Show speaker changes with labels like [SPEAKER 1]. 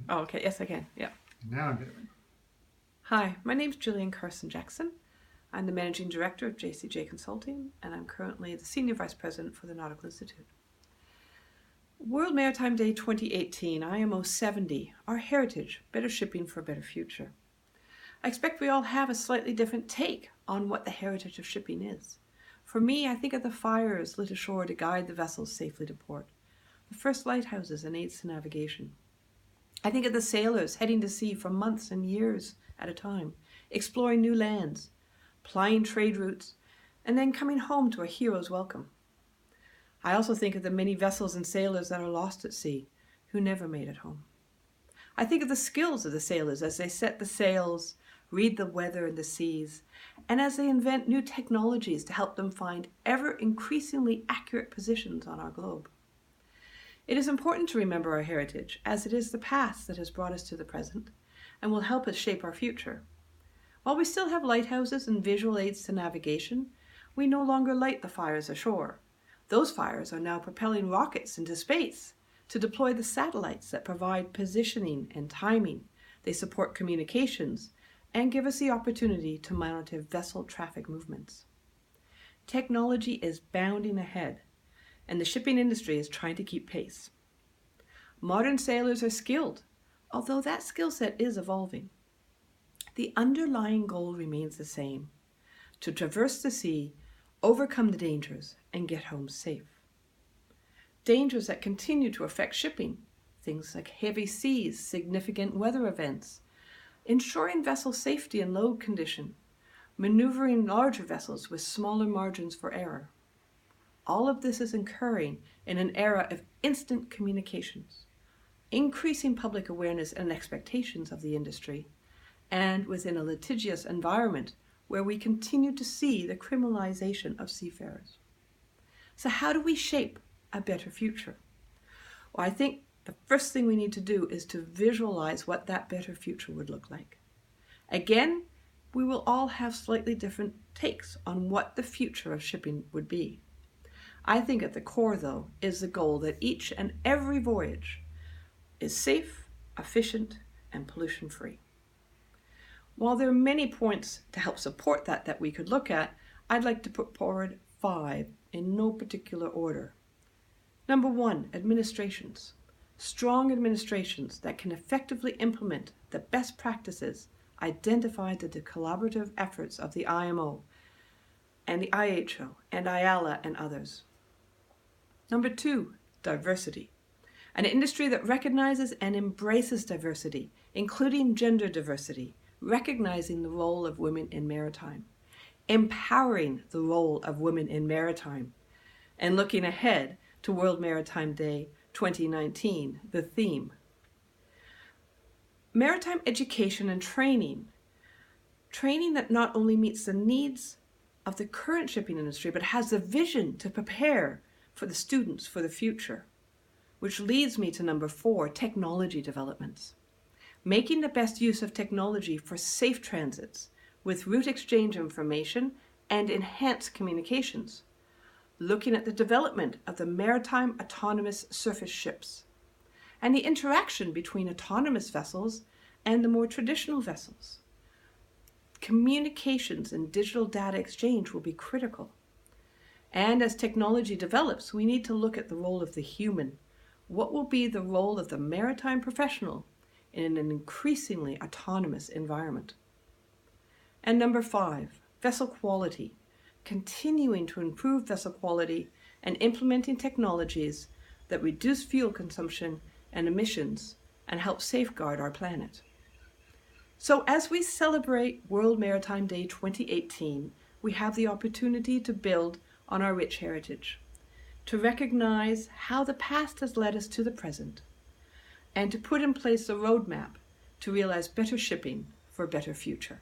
[SPEAKER 1] Oh, okay. Yes, I can. Yeah.
[SPEAKER 2] Now I'm doing.
[SPEAKER 1] Hi, my name's Gillian Carson Jackson. I'm the Managing Director of JCJ Consulting, and I'm currently the Senior Vice President for the Nautical Institute. World Maritime Day 2018, IMO 70, Our Heritage, Better Shipping for a Better Future. I expect we all have a slightly different take on what the heritage of shipping is. For me, I think of the fires lit ashore to guide the vessels safely to port, the first lighthouses and aids to navigation. I think of the sailors heading to sea for months and years at a time, exploring new lands, plying trade routes, and then coming home to a hero's welcome. I also think of the many vessels and sailors that are lost at sea, who never made it home. I think of the skills of the sailors as they set the sails, read the weather and the seas, and as they invent new technologies to help them find ever increasingly accurate positions on our globe. It is important to remember our heritage, as it is the past that has brought us to the present and will help us shape our future. While we still have lighthouses and visual aids to navigation, we no longer light the fires ashore. Those fires are now propelling rockets into space to deploy the satellites that provide positioning and timing. They support communications and give us the opportunity to monitor vessel traffic movements. Technology is bounding ahead, and the shipping industry is trying to keep pace. Modern sailors are skilled, although that skill set is evolving. The underlying goal remains the same: to traverse the sea, overcome the dangers, and get home safe. Dangers that continue to affect shipping, things like heavy seas, significant weather events, ensuring vessel safety and load condition, maneuvering larger vessels with smaller margins for error. All of this is occurring in an era of instant communications, increasing public awareness and expectations of the industry, and within a litigious environment where we continue to see the criminalization of seafarers. So how do we shape a better future? Well, I think the first thing we need to do is to visualize what that better future would look like. Again, we will all have slightly different takes on what the future of shipping would be. I think at the core, though, is the goal that each and every voyage is safe, efficient, and pollution-free. While there are many points to help support that we could look at, I'd like to put forward 5 in no particular order. Number 1, administrations. Strong administrations that can effectively implement the best practices identified in the collaborative efforts of the IMO and the IHO and IALA and others. Number 2, diversity. An industry that recognizes and embraces diversity, including gender diversity, recognizing the role of women in maritime, empowering the role of women in maritime, and looking ahead to World Maritime Day 2019, the theme. Maritime education and training that not only meets the needs of the current shipping industry, but has the vision to prepare for the students for the future. Which leads me to number 4, technology developments. Making the best use of technology for safe transits with route exchange information and enhanced communications. Looking at the development of the maritime autonomous surface ships and the interaction between autonomous vessels and the more traditional vessels. Communications and digital data exchange will be critical. And as technology develops, we need to look at the role of the human. What will be the role of the maritime professional in an increasingly autonomous environment? And number 5, vessel quality. Continuing to improve vessel quality and implementing technologies that reduce fuel consumption and emissions and help safeguard our planet. So as we celebrate World Maritime Day 2018, we have the opportunity to build on our rich heritage, to recognize how the past has led us to the present, and to put in place a roadmap to realize better shipping for a better future.